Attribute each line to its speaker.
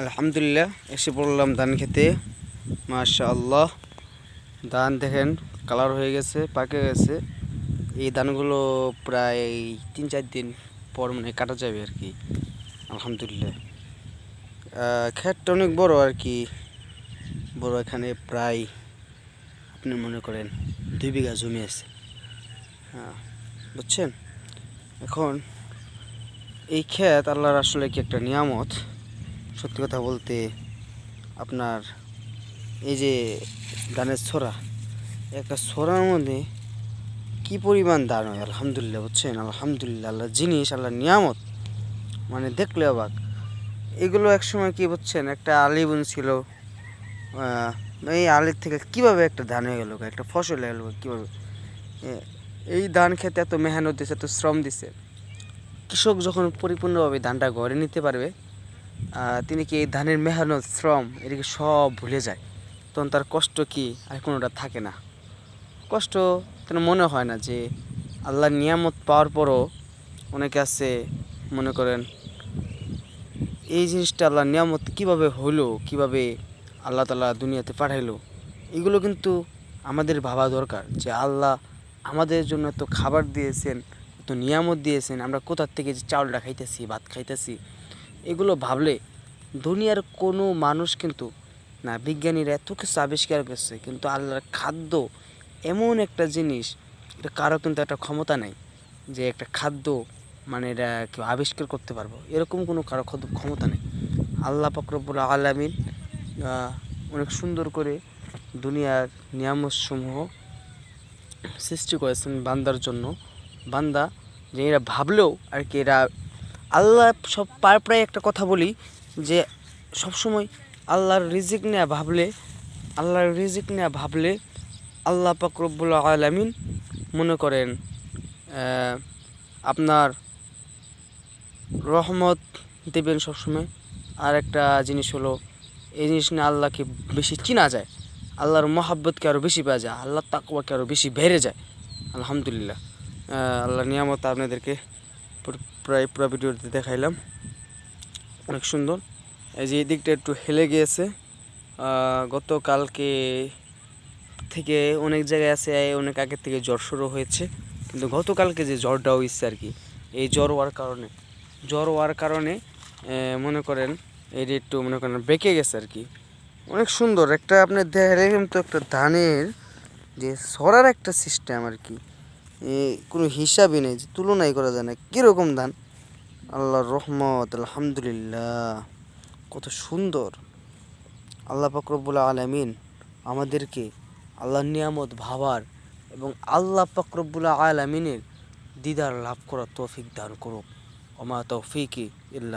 Speaker 1: আলহামদুলিল্লাহ এসে পড়লাম ধান খেতে। মাশাআল্লাহ, ধান দেখেন কালার হয়ে গেছে, পাকে গেছে। এই ধানগুলো প্রায় 3-4 দিন পর মানে কাটা যাবে আর কি। আলহামদুলিল্লাহ ক্ষেতটা অনেক বড় আর কি, বড়। এখানে প্রায় আপনি মনে করেন 2 বিঘা জমি আছে। হ্যাঁ, বুঝছেন। এখন এই ক্ষেত আল্লাহর আসলে কি একটা নিয়ামত। সত্যি কথা বলতে আপনার এই যে ধানের ছড়া, একটা ছড়ার মধ্যে কি পরিমাণ ধান হয় আলহামদুলিল্লাহ, বুঝছেন। আলহামদুলিল্লাহ, আল্লাহ জিনিস, আল্লাহর নিয়ামত, মানে দেখলে অবাক। এগুলো একসময় কি বুঝছেন, একটা আলি বুনছিল, এই আলির থেকে কিভাবে একটা ধান হয়ে গেল, একটা ফসল হয়ে গেল কীভাবে। এই ধান খেতে এত মেহনত দিছে, এত শ্রম দিছে। কৃষক যখন পরিপূর্ণভাবে ধানটা ঘরে নিতে পারবে, তিনি কি এই ধানের মেহনত, শ্রম এদিকে সব ভুলে যায়। তখন তার কষ্ট কি আর কোনোটা থাকে না। কষ্ট তেন মনে হয় না। যে আল্লাহর নিয়ামত পাওয়ার পরও অনেকে আছে মনে করেন এই জিনিসটা আল্লাহর নিয়ামত কীভাবে হলো, কীভাবে আল্লাহ তাআলা দুনিয়াতে পাঠাইলো, এগুলো কিন্তু আমাদের ভাবা দরকার। যে আল্লাহ আমাদের জন্য এত খাবার দিয়েছেন, এত নিয়ামত দিয়েছেন, আমরা কোথার থেকে যে চাউলটা খাইতেছি, ভাত খাইতেছি, এগুলো ভাবলে দুনিয়ার কোনো মানুষ কিন্তু না, বিজ্ঞানীরা এত কিছু আবিষ্কার করছে, কিন্তু আল্লাহর খাদ্য এমন একটা জিনিস, এটা কারো কিন্তু একটা ক্ষমতা নেই যে একটা খাদ্য মানে এটা কেউ আবিষ্কার করতে পারবো, এরকম কোনো কারো ক্ষমতা নেই। আল্লাহ পাক রব্বুল আলামিন অনেক সুন্দর করে দুনিয়ার নিয়ামতসমূহ সৃষ্টি করেছেন বান্দার জন্য। বান্দা যে এরা ভাবলেও আর কি, এরা আল্লাহ সব প্রায় একটা কথা বলি যে সবসময় আল্লাহর রিজিক নিয়ে ভাবলে আল্লাহ পাক রব্বুল আলামিন মনে করেন আপনার রহমত দেবেন সবসময়। আর একটা জিনিস হলো, এই জিনিস নিয়ে আল্লাহকে বেশি চিনা যায়, আল্লাহর মহাব্বতকে আরও বেশি পাওয়া যায়, আল্লাহর তাকওয়াকে আরও বেশি বেড়ে যায়। আলহামদুলিল্লাহ, আল্লাহর নিয়ামত আপনাদেরকে প্রায় পুরো ভিডিওতে দেখাইলাম, অনেক সুন্দর। এই যে এই দিকটা একটু হেলে গিয়েছে, গতকালকে থেকে অনেক জায়গায় আছে, অনেক আগের থেকে জ্বর শুরু হয়েছে। কিন্তু গতকালকে যে জ্বরটা হয়েছে আর কি, এই জ্বর হওয়ার কারণে মনে করেন এই একটু মনে করেন বেঁকে গেছে আর কি। অনেক সুন্দর একটা আপনি দেখলে কিন্তু একটা ধানের যে সরার একটা সিস্টেম আর কি, কোনো হিসাবই নেই, যে তুলনাই করা যায় না কীরকম ধান। আল্লাহর রহমত, আলহামদুলিল্লাহ, কত সুন্দর। আল্লাহ পাক রব্বুল আলামিন আমাদেরকে আল্লাহর নিয়ামত ভাবার এবং আল্লাহ পাক রব্বুল আলামিনের দিদার লাভ করার তৌফিক দান করুক। ওমা তৌফিকি ইল্লা